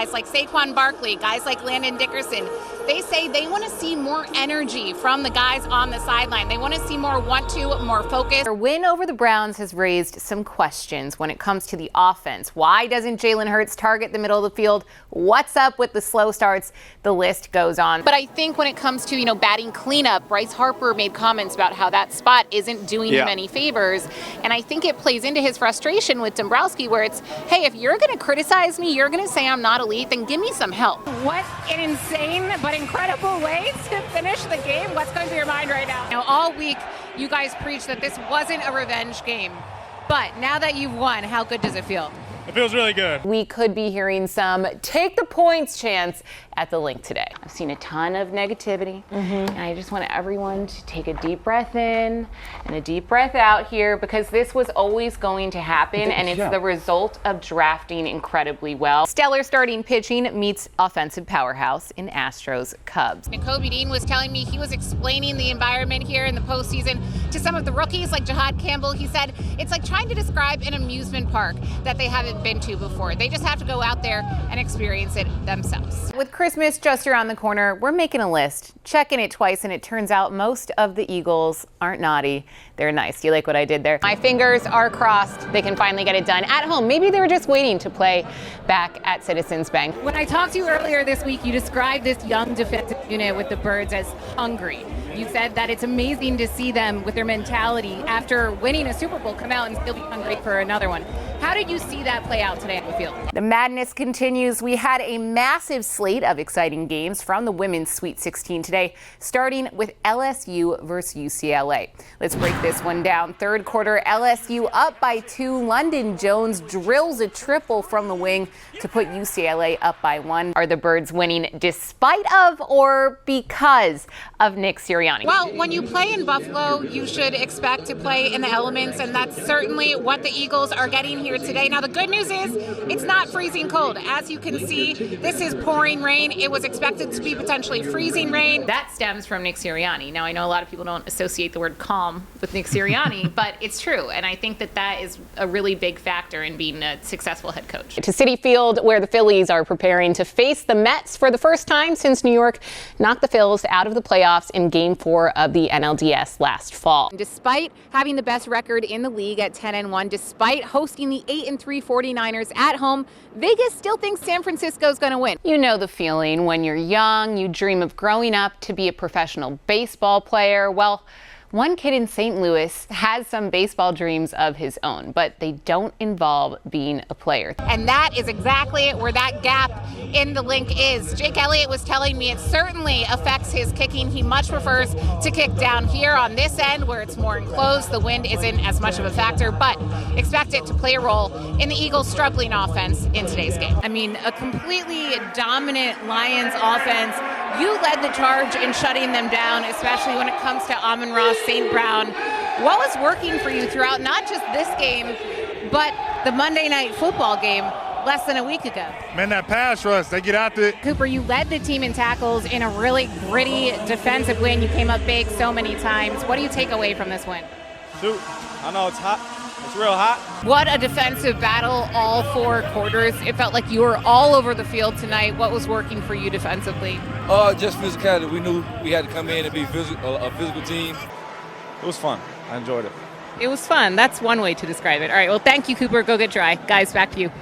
guys like Saquon Barkley, guys like Landon Dickerson, they say they want to see more energy from the guys on the sideline. They want to see more want-to, more focus. Their win over the Browns has raised some questions when it comes to the offense. Why doesn't Jalen Hurts target the middle of the field? What's up with the slow starts? The list goes on. But I think when it comes to, batting cleanup, Bryce Harper made comments about how that spot isn't doing him any favors. And I think it plays into his frustration with Dombrowski, where it's, hey, if you're going to criticize me, you're going to say I'm not elite, then give me some help. What an insane but incredible way to finish the game. What's going through your mind right now? All week, you guys preached that this wasn't a revenge game. But now that you've won, how good does it feel? It feels really good. We could be hearing some take the points chants at the link today. I've seen a ton of negativity, and I just want everyone to take a deep breath in and a deep breath out here, because this was always going to happen, and it's the result of drafting incredibly well. Stellar starting pitching meets offensive powerhouse in Astros Cubs. Kobe Dean was telling me he was explaining the environment here in the postseason to some of the rookies like Jahad Campbell. He said it's like trying to describe an amusement park that they haven't been to before. They just have to go out there and experience it themselves. With Christmas just around the corner, we're making a list, checking it twice, and it turns out most of the Eagles aren't naughty. They're nice. Do you like what I did there? My fingers are crossed. They can finally get it done at home. Maybe they were just waiting to play back at Citizens Bank. When I talked to you earlier this week, you described this young defensive unit with the Birds as hungry. You said that it's amazing to see them with their mentality after winning a Super Bowl come out and still be hungry for another one. How did you see that play out today on the field? The madness continues. We had a massive slate of exciting games from the women's Sweet 16 today, starting with LSU versus UCLA. Let's break this one down. Third quarter, LSU up by 2. London Jones drills a triple from the wing to put UCLA up by 1. Are the Birds winning despite of or because of Nick Sirianni? Well, when you play in Buffalo, you should expect to play in the elements, and that's certainly what the Eagles are getting here today. Now, the good news is it's not freezing cold. As you can see, this is pouring rain. It was expected to be potentially freezing rain. That stems from Nick Sirianni. Now, I know a lot of people don't associate the word calm with Nick Sirianni, but it's true. And I think that that is a really big factor in being a successful head coach. To Citi Field, where the Phillies are preparing to face the Mets for the first time since New York knocked the Phils out of the playoffs in Game 4 of the NLDS last fall. Despite having the best record in the league at 10-1, despite hosting the 8-3 49ers at home, Vegas still thinks San Francisco's going to win. You know the feeling when you're young, you dream of growing up to be a professional baseball player. Well, one kid in St. Louis has some baseball dreams of his own, but they don't involve being a player. And that is exactly where that gap in the link is. Jake Elliott was telling me it certainly affects his kicking. He much prefers to kick down here on this end where it's more enclosed. The wind isn't as much of a factor, but expect it to play a role in the Eagles' struggling offense in today's game. I mean, a completely dominant Lions offense. You led the charge in shutting them down, especially when it comes to Amon-Ra St. Brown. What was working for you throughout not just this game, but the Monday Night Football game less than a week ago? Man, that pass rush, they get after it. Cooper, you led the team in tackles in a really gritty defensive win. You came up big so many times. What do you take away from this win? Shoot, I know it's hot. It's real hot. What a defensive battle all 4 quarters. It felt like you were all over the field tonight. What was working for you defensively? Just physicality. We knew we had to come in and be a physical team. It was fun. I enjoyed it. It was fun. That's one way to describe it. All right, well, thank you, Cooper. Go get dry. Guys, back to you.